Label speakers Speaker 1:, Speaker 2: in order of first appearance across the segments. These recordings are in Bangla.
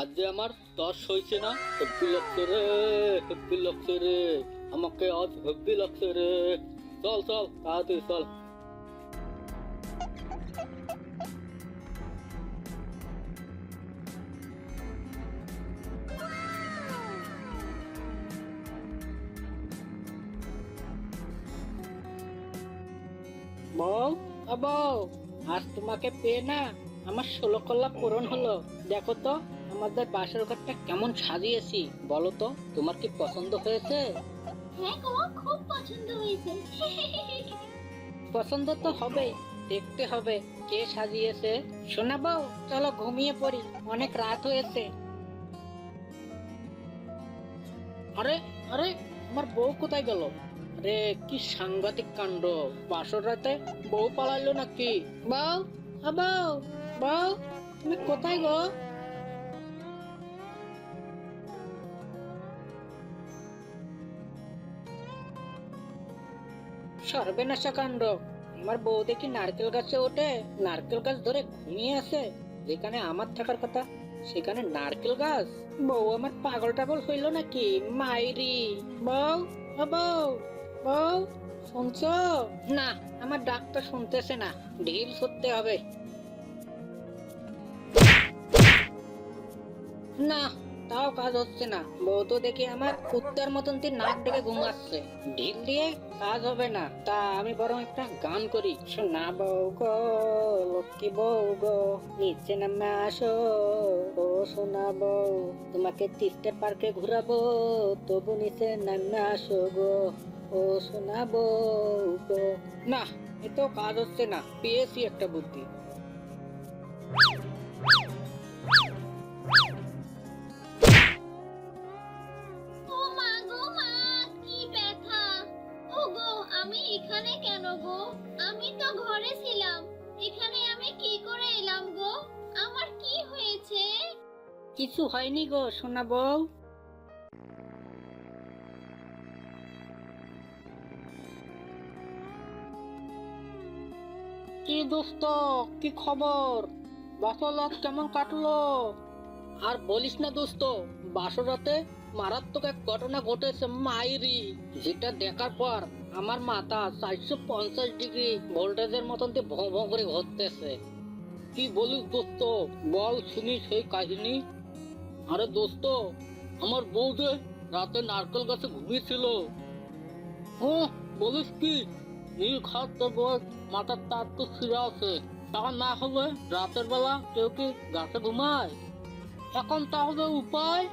Speaker 1: আজ যে আমার 10 হয়েছে না, হেব্বি লাগছে রে, হেব্বি লাগছে রে, আমাকে আজ হেব্বি লাগছে রে। চল চল তাড়াতাড়ি চল। বউ, বউ, আজ তোমাকে পেয়ে না আমার 16 কলা পূরণ হলো। দেখো তো আমাদের বাসর ঘরটা কেমন সাজিয়েছি, বলো তো তোমার কি পছন্দ হয়েছে?
Speaker 2: হ্যাঁ গো, খুব পছন্দ হয়েছে।
Speaker 1: পছন্দ তো হবেই, দেখতে হবে কে সাজিয়েছে। শোনা বউ, চলো ঘুমিয়ে পড়ি, অনেক রাত হয়েছে। আরে আরে, আমার বউ কোথায় গেল? আরে কি সাংঘাতিক কাণ্ড, বাসর রাতে বউ পালাইলো নাকি? বউ, বউ, বউ, তুমি কোথায় গো? সর্বনাশা কাণ্ড, আমার বউ দেখি নারকেল গাছে ওঠে, নারকেল গাছ ধরে ঘুমিয়ে আছে। যেখানে আমার থাকার কথা সেখানে নারকেল গাছ। বউ আমার পাগল টাগল হইলো নাকি? মাইরি বউ, ও বউ, বউ, শুনছো? না, আমার ডাক্তার শুনতেছে না, ঢিল ছুটতে হবে। না, তাও কাজ হচ্ছে না। বউ তো দেখি আমার কুত্তার মতন নাক ডেকে ঘুমাচ্ছে। ঢিল দিয়ে কাজ হবে না, তা আমি বরং একটা গান করি। শোনা বউ গো, লক্ষ্মী বউ গো, নিচে নামে আসো। ও শোনা বউ, তোমাকে তিস্তা পার্কে ঘুরাবো, তবু নিচে নামে আসো গো। ও শোনা বউ গো। না, এতো কাজ হচ্ছে না, পেয়েছি একটা বুদ্ধি।
Speaker 2: ও মা গো মা, কি ব্যথা! ও গো, আমি এখানে কেন গো? আমি তো ঘরে ছিলাম। এখানে আমি কি করে এলাম গো? আমার কি হয়েছে?
Speaker 1: কিছু হয়নি গো শোনা বউ। কি দোস্ত, কি খবর? বাসর রাত কেমন কাটলো? আর বলিস না দোস্ত, বাসর রাতে মারাত্মক এক ঘটনা ঘটেছে মাইরি, যেটা দেখার পর আমার মাথা 450 ডিগ্রি ভোল্টেজের মতন ভঁ ভঁ করে ঘুরতেছে। কি বলিস দোস্ত, বল শুনি সেই কাহিনী। আরে দোস্ত, আমার বউ যে রাতে নারকেল গাছে ঘুমিয়েছিল। ও বলিস কি? নীল খাত তোর বউয়ের মাথার তার তো ছিঁড়া আছে। তা না হলে রাতের বেলা কেউ কি গাছে ঘুমায়? এখন তাহলে উপায়?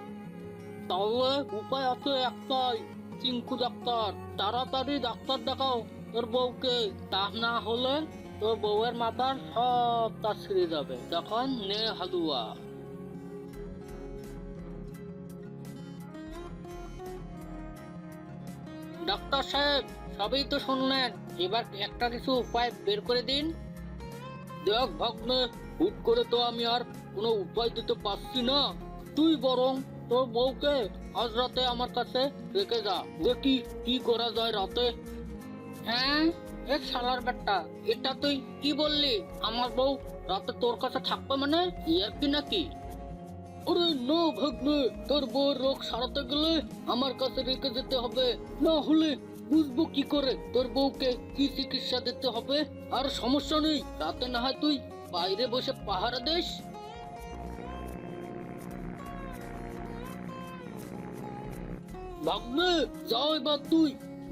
Speaker 1: তাহলে উপায় আছে একটাই, চিঙ্কু ডাক্তার। তাড়াতাড়ি ডাক্তার দেখাও তোর বউকে, তা না হলে তোর বউয়ের মাথার সব তার ছিঁড়ে যাবে। তখন নে হালুয়া। ডাক্তার সাহেব, সবই তো শুনলেন, এবার একটা কিছু উপায় বের করে দিন। দেখ ভাগ্নে, হুট করে তো আমি আর কোনো উপায় দিতে পারছি না। তুই বরং তোর বউকে আজ রাতে আমার কাছে রেখে যা, দেখি কি করা যায় রাতে। হ্যাঁ, এ শালার বেটা, এটা তুই কি বললি? আমার বউ রাতে তোর কাছে থাকবে মানে ইয়ার কি নাকি? আরে না ভাগ্নে, তোর বউর রোগ সারাতে গেলে আমার কাছে রেখে যেতে হবে, না হলে বুঝবো কি করে তোর বউকে কি চিকিৎসা দিতে হবে। আর সমস্যা নেই, রাতে না হয় তুই বাইরে বসে পাহারা দিস। ভাগ্নে, যাও এবার তুই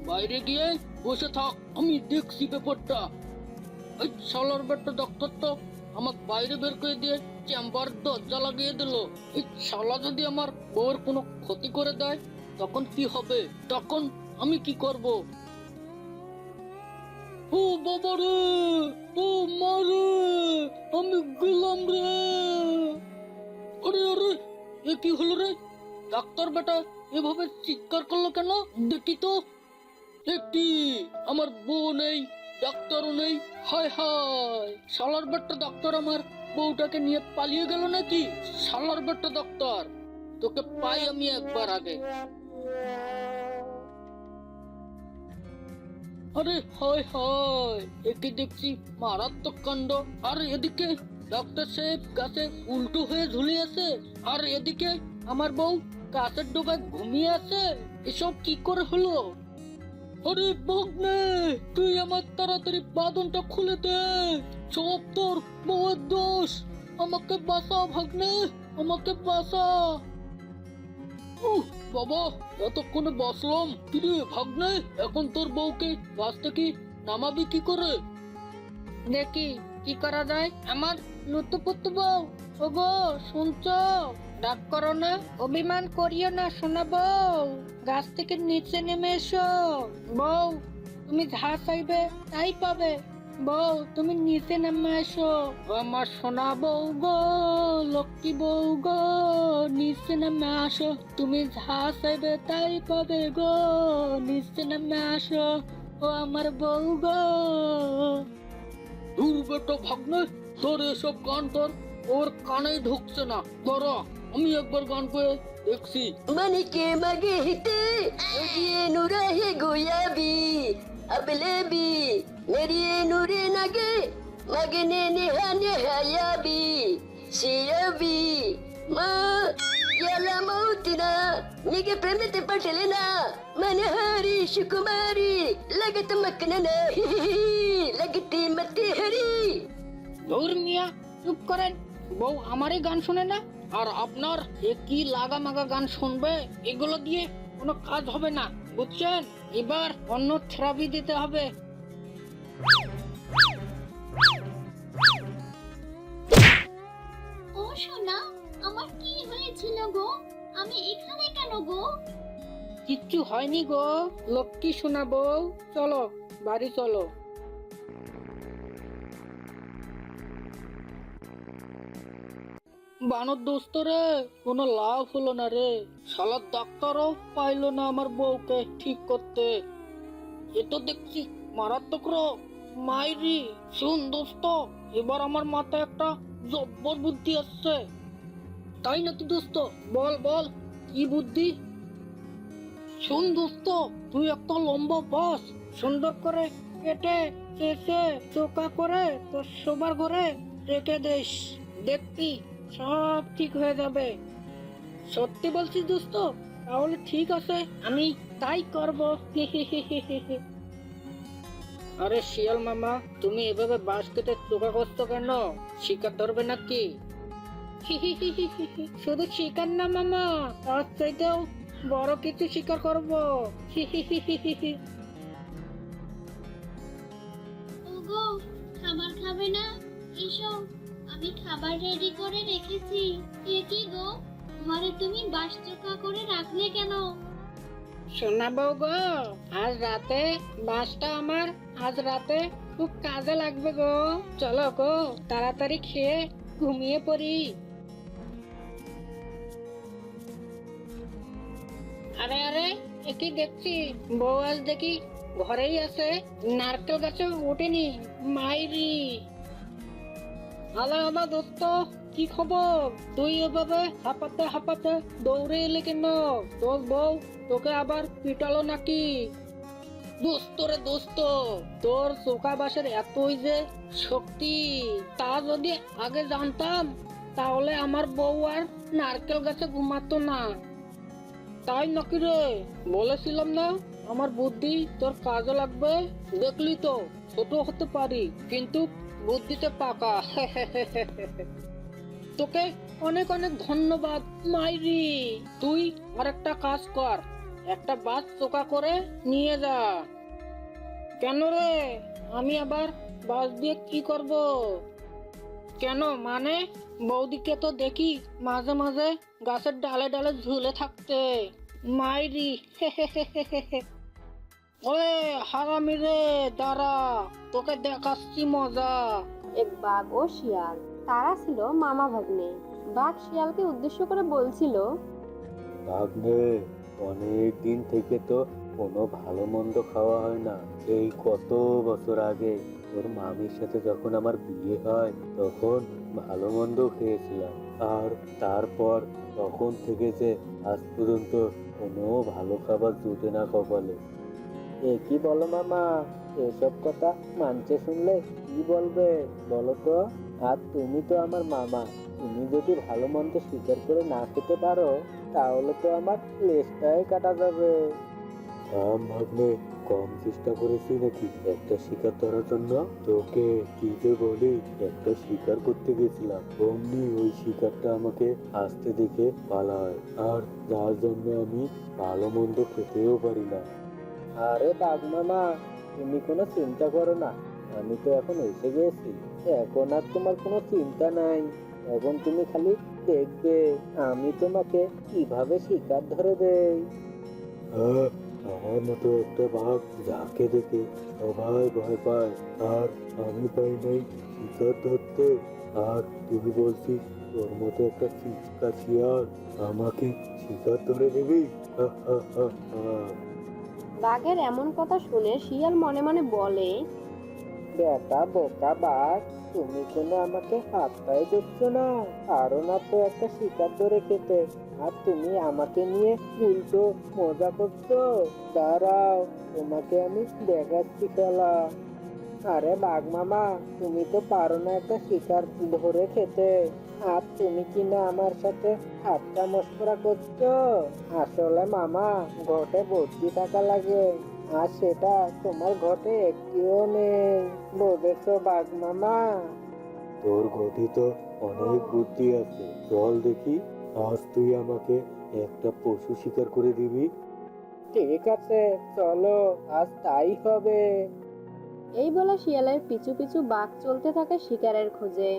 Speaker 1: বাইরে গিয়ে বসে থাক, আমি দেখছি ব্যাপারটা। এই শালার বেটা ডাক্তার তো আমাকে বাইরে বের করে দিয়ে চেম্বার দরজা লাগিয়ে দিল। এই শালা যদি আমার বউয়ের কোনো ক্ষতি করে দেয় তখন কি হবে? তখন আমি কি করব? ও বাবা রে, ও মা রে, আমি গেলাম রে। আরে আরে, এ কি হলো রে? ডাক্তার বেটা এভাবে চিৎকার করলো কেন? দেখি তো। কি, আমার বউ নেই, ডাক্তারও নেই। হায় হায়, শালার বেটা ডাক্তার আমার বউটাকে নিয়ে পালিয়ে গেল নাকি? শালার বেটা ডাক্তার, তোকে পাই আমি একবার আগে। আরে হায় হায়, একে দেখছি মারাত্মক কাণ্ড। আর এদিকে ডক্টর সাহেব গাছে উল্টো হয়ে ঝুলে আছে, আর এদিকে আমার বউ গাছের ডোকায় ঘুমিয়ে আছে। এসব কি করে হলো? আরে ভাগ্নে, তুই আমার তাড়াতাড়ি বাঁধনটা খুলে দে। সব তোর বউয়ের দোষ। আমাকে বাঁচা ভাগ্নে, আমাকে বাঁচা। বাবা, এতক্ষণে বসলাম। কিরে ভাগ্নে, এখন তোর বউকে গাছ থেকে নামাবি কি করে? দেখি কি করা যায়। আমার লুতুপুতু বউ, ওগো শুনছো? রাগ করো না, অভিমান করিও না সোনা বউ। গাছ থেকে নিচে নেমে এসো। বউ, তুমি যা চাইবে তাই পাবে। বউ, তুমি নিচে নেমে এসো। আমার সোনা বউ গো, লক্ষ্মী বউ গো, নিচে নেমে আসো। তুমি যা চাইবে তাই পাবে গো, নিচে নেমে আসো। ও আমার বউ গো। দূর বেটা ভাগ্নে, তোর এসব গান তোর ওর কানে ঢুকছে না। ধরো, আমি একবার গান করে দেখছি।
Speaker 3: मन के मगे हिते ये नूरा है गुयाबी अबले भी मेरी नूरे नगे मगने निहाने हयाबी सियाबी मा याला मौतना निगे प्रेमते पटलेना मन हरी सुकुमारी लगत मकनना लगती मते हरी।
Speaker 1: ধুর মিয়া, চুপ করেন। বউ আমারই গান শুনে না, আর আপনার এ কি লাগা মাগা গান শুনবে? এগুলো দিয়ে কোনো কাজ হবে না, বুঝছেন? এবার অন্য থেরাপি দিতে হবে।
Speaker 2: ও সোনা, আমার কি হয়েছিল গো? আমি এখানে কেন গো?
Speaker 1: কিচ্ছু হয়নি গো, লক্ষ্মী শোনা বউ। চলো বাড়ি চলো। বানর দোস্ত রে, কোনো লাভ হলো না রে। শালা ডাক্তারও পাইলো না আমার বউকে ঠিক করতে। এ তো দেখছি মারাত্মক রোগ। মাইরি, শুন দোস্ত, এবার আমার মাথায় একটা জব্বর বুদ্ধি আসছে। তাই নাকি দোস্ত? বল বল, কি বুদ্ধি? শুন দোস্ত, তুই একটা লম্বা বাঁশ সুন্দর করে কেটে চেঁচে চোকা করে তোর শোবার ঘরে রেখে দিস। দেখবি সব ঠিক হয়ে যাবে। সত্যি বলছিস দোস্ত? তাহলে ঠিক আছে, আমি তাই করব। আরে শিয়াল মামা, তুমি এভাবে বাঁশ কেটে চোকা করছো কেন? শিকার ধরবে নাকি? শুধু শিকার না মামা, তার চাইতেও বড় কিছু শিকার করবো।
Speaker 2: ওগো, খাবার খাবে না? এসো, আমি খাবার রেডি করে রেখেছি। এ কি গো, ঘরে তুমি বাঁশ চোখা করে রাখলে কেন?
Speaker 1: শোনাবো গো, আজ রাতে বাসটা আমার আজ রাতে খুব কাজে লাগবে গো। চলো গো, তাড়াতাড়ি খেয়ে ঘুমিয়ে পড়ি। আরে আরে, একই দেখছি বউ আজ দেখি ঘরেই আছে, নারকেল গাছে ওঠেনি। মাইরি, আলা আলা দোস্ত, কি খবর? তুই এভাবে হাঁপাতে হাঁপাতে দৌড়ে এলে কেন? তোর বউ তোকে আবার পিটালো নাকি? দোস্ত রে দোস্ত, তোর চোকা বাসের এতই যে শক্তি, তা যদি আগে জানতাম তাহলে আমার বউ আর নারকেল গাছে ঘুমাতো না। তাই নাকি রে? বলেছিলাম না আমার বুদ্ধি তোর কাজে লাগবে। দেখলি তো, ছোট হতে পারি কিন্তু বুদ্ধিতে পাকা। তোকে অনেক অনেক ধন্যবাদ মাইরি। তুই আর একটা কাজ কর, একটা বাস চোকা করে নিয়ে যা। কেন রে? আমি আবার বাস দিয়ে কি করব? কেন মানে? বৌদিকে তো দেখি মাঝে মাঝে গাছের ডালে ডালে ঝুলে থাকতে। মাইরি। ওরে হারামি রে, দাঁড়া, তোকে দেখাচ্ছি মজা।
Speaker 4: এক বাঘ ও শিয়াল, তারা ছিল মামা ভাগ্নে। বাঘ শিয়ালকে উদ্দেশ্য করে বলছিল,
Speaker 5: ভাগ্নে, অনেক দিন থেকে তো কোনো ভালো মন্দ খাওয়া হয় না। এই কত বছর আগে তোর মামির সাথে যখন আমার বিয়ে হয় তখন ভালো মন্দ খেয়েছিলাম, আর তারপর তখন থেকে যে আজ পর্যন্ত কোনো ভালো খাবার জুটে না কপালে। এ কি বলো মামা, এসব কথা মানছে শুনলে কি বলবে বলো তো? আর তুমি তো আমার মামা, তুমি যদি ভালো মন্দ শিকার করে না খেতে পারো তাহলে তো আমার লেজটাই কাটা যাবে। ভাগ্নে, কম চেষ্টা করেছি নাকি একটা শিকার ধরার জন্য? তোকে কি যে বলি, একটা শিকার করতে গেছিলাম, অমনি ওই শিকারটা আমাকে আসতে দেখে পালায়, আর যার জন্য আমি ভালো মন্দ খেতেও পারি না। আরে বাঘ মামা, তুমি কোনো চিন্তা করো না, আমি তো এখন এসে গেছি, এখন আর তোমার কোনো চিন্তা নাই। এখন তুমি খালি দেখবে আমি তোমাকে কিভাবে শিকার ধরে দেই। আমার মতো একটা বাঘ যাকে দেখে সবাই ভয় পায়, আর আমি পাই নাই শিকার ধরতে, আর তুমি বলছি তোর মতো একটা চিৎকা শিয়াল আমাকে শিকার ধরে দিবি? হা হা হা হা।
Speaker 4: বাঘের এমন কথা শুনে শিয়াল মনে মনে বলে,
Speaker 5: বেটা বোকা বাঘ, তুমি কোনো আমাকে হাতটাই দেখছো না, পারো না তো একটা শিকার ধরে খেতে, আর তুমি আমাকে নিয়ে উল্টো মজা করছো। দাঁড়াও, তোমাকে আমি দেখাচ্ছি খেলা। আরে বাঘ মামা, তুমি তো পারো না একটা শিকার ধরে খেতে, আর তুমি কি না আমার সাথে ঠাট্টা মস্করা করছো? আসলে মামা, ঘটে বুদ্ধি থাকা লাগে, আর সেটা তোমার ঘটে একটিও নেই, বুঝেছো বাঘ মামা? তোর ঘটি তো অনেক বুদ্ধি আছে, চল দেখি আজ তুই আমাকে একটা পশু শিকার করে দিবি। ঠিক আছে, চলো, আজ তাই হবে।
Speaker 4: এই বলে শিয়ালের পিছু পিছু বাঘ চলতে থাকে শিকারের খোঁজে।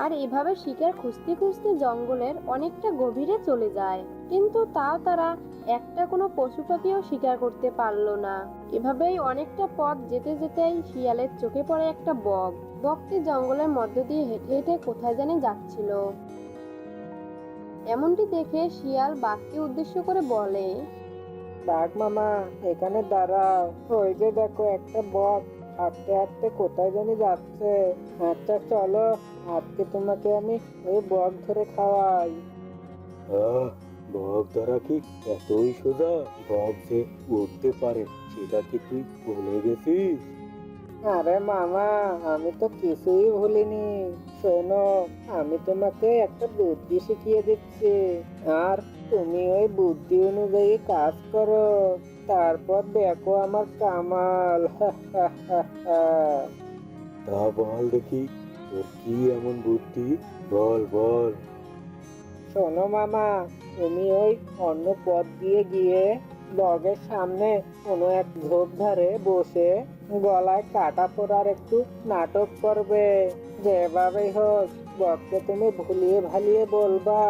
Speaker 4: আর এভাবে শিকার খুঁজতে খুঁজতে জঙ্গলের অনেকটা গভীরে চলে যায়, কিন্তু তাও তারা একটা কোনো পশু পাখিও শিকার করতে পারলো না। এভাবেই অনেকটা পথ যেতে যেতেই শিয়ালের চোখে পড়ে একটা বক। বকটি জঙ্গলের মধ্য দিয়ে হেঁটে হেঁটে কোথায় জানি যাচ্ছিল। এমনটি দেখে শিয়াল বাঘকে উদ্দেশ্য করে বলে,
Speaker 5: বাঘ মামা, এখানে দাঁড়াও, ওই যে দেখো একটা বক হাঁটতে হাঁটতে কোথায় জানি যাচ্ছে। আচ্ছা চলো, আজকে তোমাকে আমি ওই বক ধরে খাওয়াই। বক ধরা কি এতই সোজা? বক যে উঠতে পারে সেটা কি তুই ভুলে গেছিস? আরে মামা, আমি তো কিছুই ভুলিনি। শোনো, আমি তোমাকে একটা বুদ্ধি শিখিয়ে দিচ্ছি, আর তুমি ওই বুদ্ধি অনুযায়ী কাজ করো, তারপর দেখো আমার কামাল। তা বল দেখি, তোর কি এমন বুদ্ধি, বল বল। শোনো মামা, তুমি ওই অন্য পথ দিয়ে গিয়ে বগের সামনে কোনো এক ঝোপঝাড়ে বসে গলায় কাটা পড়ার একটু নাটক করবে। যেভাবেই হোক বককে তুমি ভুলিয়ে ভালিয়ে বলবা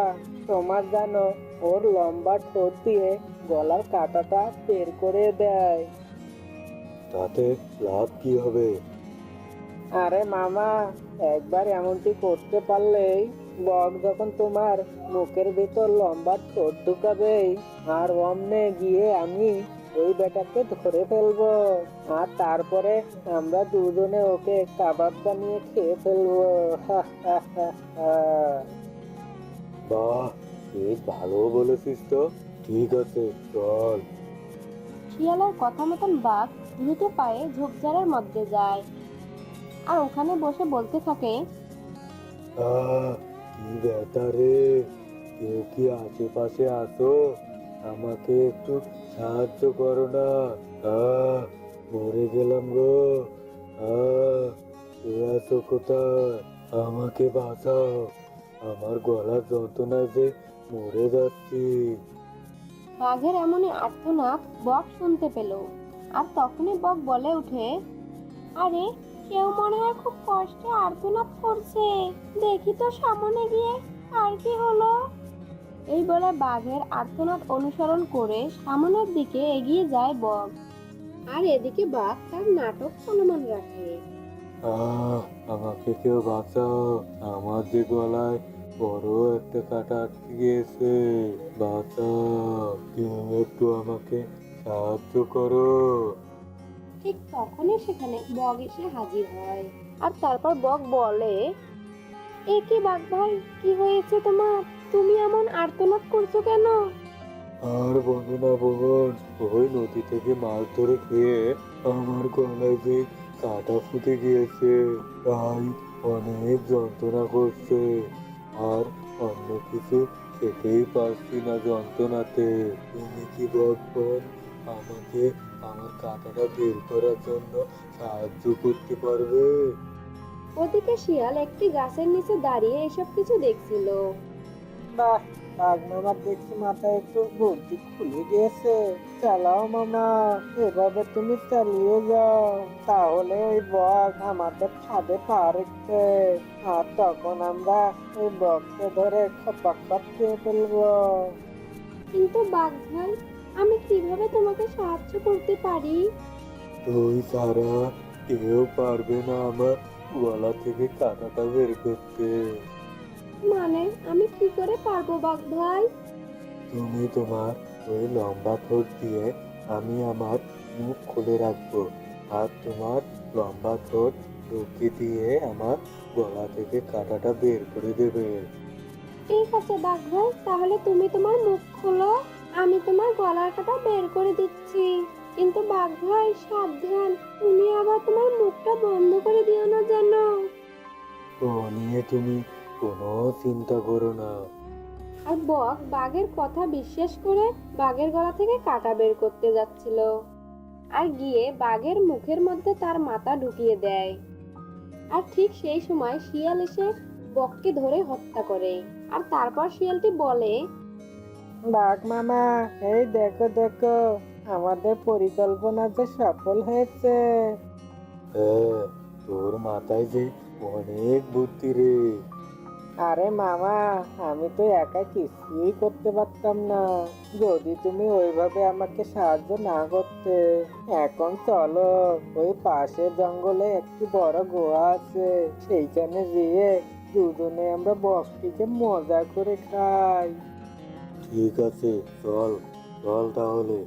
Speaker 5: তোমার জানো ওর লম্বা ঠোঁট দিয়ে গলার কাটাটা বের করে দেয়। তাতে লাভ কি হবে? আরে মামা, একবার এমনটি করতে পারলেই বক যখন তোমার মুখের ভিতর লম্বা ঠোঁট ঢুকাবেই, আর অমনে গিয়ে আমি ওই বেটাকে ধরে ফেলবো, আর তারপরে আমরা দুজনে ওকে কাবাব বানিয়ে খেয়ে ফেলবো। বাহ, বেশ ভালো বলেছিস তো। ঠিক আছে, চল।
Speaker 4: শিয়ালের কথা মতন বাঘ দ্রুত পায়ে ঝোপঝাড়ের মধ্যে যায়, আর ওখানে বসে বলতে থাকে,
Speaker 5: কি ব্যথা রে, কেউ কি আশেপাশে আসো, আমাকে একটু সাহায্য করো না, মরে গেলাম গো, কে আছো কোথায়, আমাকে বাঁচাও, আমার গলার যন্ত্রণায় যে মরে যাচ্ছি।
Speaker 4: বাঘের এমনই আর্তনাদ বক শুনতে পেল, আর তখনই বক বলে ওঠে, আরে কেউ মনে হয় খুব কষ্টে আর্তনাদ করছে, দেখি তো সামনে গিয়ে আর কি হলো। এই বলে বাঘের আর্তনাদ অনুসরণ করে সামনের দিকে এগিয়ে যায় বক, আর এদিকে বাঘ তার নাটক চলমান রাখে।
Speaker 5: আমাকে কেউ বাঁচাও, আমার যে গলায় বড় একটা কাটা আটকে গিয়েছে, বাঁচাও, কেউ একটু আমাকে সাহায্য করো।
Speaker 4: ঠিক তখনই সেখানে বক এসে হাজির হয়, আর তারপর বক বলে, এ কি বাঘ ভাই, কি হয়েছে তোমার? তুমি এমন আর্তনাদ করছো কেন?
Speaker 5: আর বলো না বোন, ওই নদী থেকে মাছ ধরে খেয়ে আমার গলায় যে কাটা ফুটে গিয়েছে, তাই অনেক যন্ত্রণা করছে, আর অন্য কিছু খেতেই পারছি না যন্ত্রণাতে। তুমি কি বকবন আমাকে আমার কাঁটাটা বের করার জন্য সাহায্য করতে পারবে?
Speaker 4: ওদিকে শিয়াল একটি গাছের নিচে দাঁড়িয়ে এসব কিছু দেখছিল।
Speaker 6: বাহ, বাঘ মামার দেখছি মাথায় একটু বুদ্ধি খুলে গিয়েছে। চালাও মামা, এভাবে তুমি চালিয়ে যাও, তাহলে ওই বক আমাদের ফাঁদে পা রাখবে, আর তখন আমরা ওই বককে ধরে খপা খপ খেয়ে ফেলবো।
Speaker 4: কিন্তু বাঘ ভাই, আমি কিভাবে তোমাকে সাহায্য করতে পারি?
Speaker 5: তুই ছাড়া কেউ পারবে না আমার গলা থেকে কাঁটাটা বের করতে।
Speaker 4: মানে আমি কি করে পারবো বাঘ ভাই?
Speaker 5: তুমি তোমার ওই লম্বা ঠোঁট দিয়ে আমি আমার মুখ খুলে রাখবো, আর তোমার লম্বা ঠোঁট ঢুকিয়ে দিয়ে আমার গলা থেকে কাঁটাটা বের করে দেবে।
Speaker 4: ঠিক আছে বাঘ ভাই, তাহলে তুমি তোমার মুখ খোলো, আমি তোমার গলার কাটা বের করে দিচ্ছি। কিন্তু বাঘ ভাই সাবধান, তুমি আবার তোমার মুখটা বন্ধ করে দিও না যেন।
Speaker 5: ও নিয়ে তুমি কোনো চিন্তা করো না।
Speaker 4: আর বক বাঘের কথা বিশ্বাস করে বাঘের গলা থেকে কাটা বের করতে যাচ্ছিল, আর গিয়ে বাঘের মুখের মধ্যে তার মাথা ঢুকিয়ে দেয়। আর ঠিক সেই সময় শিয়াল এসে বককে ধরে হত্যা করে। আর তারপর শিয়ালটি বলে,
Speaker 6: বাঘ মামা, এই দেখো দেখো, আমাদের পরিকল্পনা যে সফল হয়েছে।
Speaker 5: হ্যাঁ, তোর মাথায় যে অনেক বুদ্ধি রে।
Speaker 6: আরে মামা, আমি তো একা কিছুই করতে পারতাম না যদি তুমি ওইভাবে আমাকে সাহায্য না করতে। এখন চলো, ওই পাশে জঙ্গলে একটি বড় গুহা আছে, সেইখানে গিয়ে দুজনে আমরা বকটিকে মজা করে খাই।
Speaker 5: ঠিক আছে, চল চল তাহলে।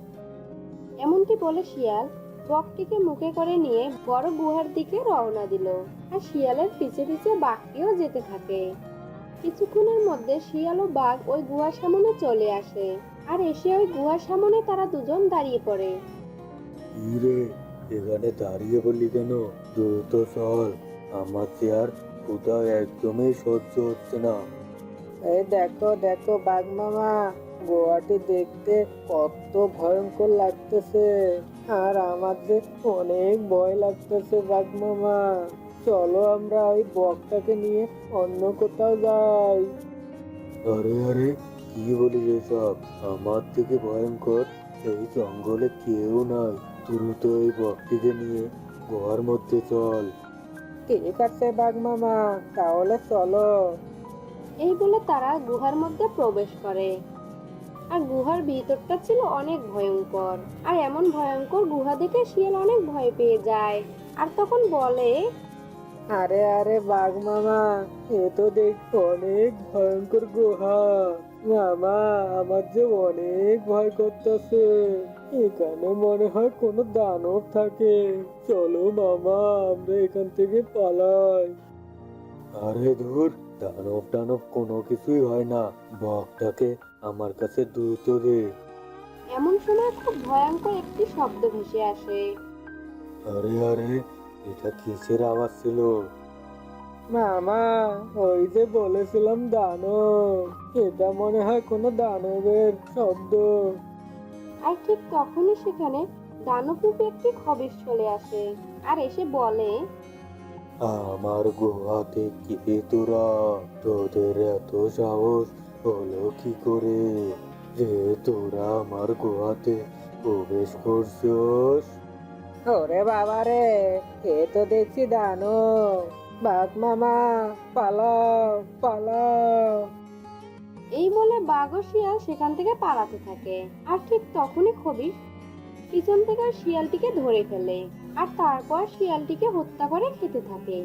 Speaker 4: এমনটি বলে শিয়াল বকটিকে মুখে করে নিয়ে বড় গুহার দিকে রওনা দিল। আর শিয়ালের পিছে পিছে বাঘটিও যেতে থাকে। কিছুক্ষণের মধ্যে শিয়াল ও বাঘ ওই গুহার সামনে চলে আসে। আর এসে ওই গুহার সামনে তারা দুজন দাঁড়িয়ে পড়ে।
Speaker 5: কি রে, এখানে দাঁড়িয়ে বললি কেন? দ্রুত চল, আমার যে আর ক্ষুধা একদমই সহ্য হচ্ছে না।
Speaker 6: এই দেখো দেখো বাঘ মামা, গোয়াটি দেখতে কত ভয়ঙ্কর লাগতেছে, আর আমার যে অনেক ভয় লাগতেছে বাঘ মামা। চলো আমরা ওই বকটাকে নিয়ে অন্য কোথাও যাই।
Speaker 5: আরে আরে, কি বলিস এসব? আমার থেকে ভয়ঙ্কর এই জঙ্গলে কেউ নাই। দ্রুত এই বকটিকে নিয়ে গুহার মধ্যে চল।
Speaker 6: ঠিক আছে বাঘ মামা, তাহলে চলো।
Speaker 4: এই বলে তারা গুহার মধ্যে প্রবেশ করে। আর গুহার ভিতরটা ছিল অনেক ভয়ঙ্কর। আর এমন ভয়ঙ্কর গুহা দেখে শিয়াল অনেক ভয় পেয়ে যায়। আর তখন বলে,
Speaker 6: আরে আরে বাঘ মামা, এ তো দেখো অনেক ভয়ঙ্কর গুহা। মামা, আমার যে অনেক ভয় করতেছে, এখানে মনে হয় কোনো দানব থাকে। চলো মামা, আমরা এখান থেকে পালাই।
Speaker 5: আরে ধুর, দানব টানব কোনো কিছুই হয় না। বকটাকে আমার কাছে দ্রুত দে।
Speaker 4: এমন সময় খুব ভয়ঙ্কর একটি শব্দ ভেসে আসে।
Speaker 5: আরে আরে, এটা কিসের আওয়াজ ছিল?
Speaker 6: মামা, ওই যে বলেছিলাম দানব, এটা মনে হয় কোনো দানবের শব্দ।
Speaker 4: আর ঠিক তখনই সেখানে দানবরূপী একটি খবিশ চলে আসে। আর এসে বলে,
Speaker 5: আমার গুহাতে কি তোরা? তোদের এত সাহস হলো কি করে যে তোরা আমার গুহাতে প্রবেশ করছিস?
Speaker 6: ওরে বাবা রে, এ তো দেখছি দানব। বাঘ মামা, পালাও পালাও।
Speaker 4: এই বলে বাঘ ও শিয়াল সেখান থেকে পালাতে থাকে। আর ঠিক তখনই খবিশ পিছন থেকে শিয়ালটিকে ধরে ফেলে। আর তারপর শিয়ালটিকে হত্যা করে খেতে থাকে।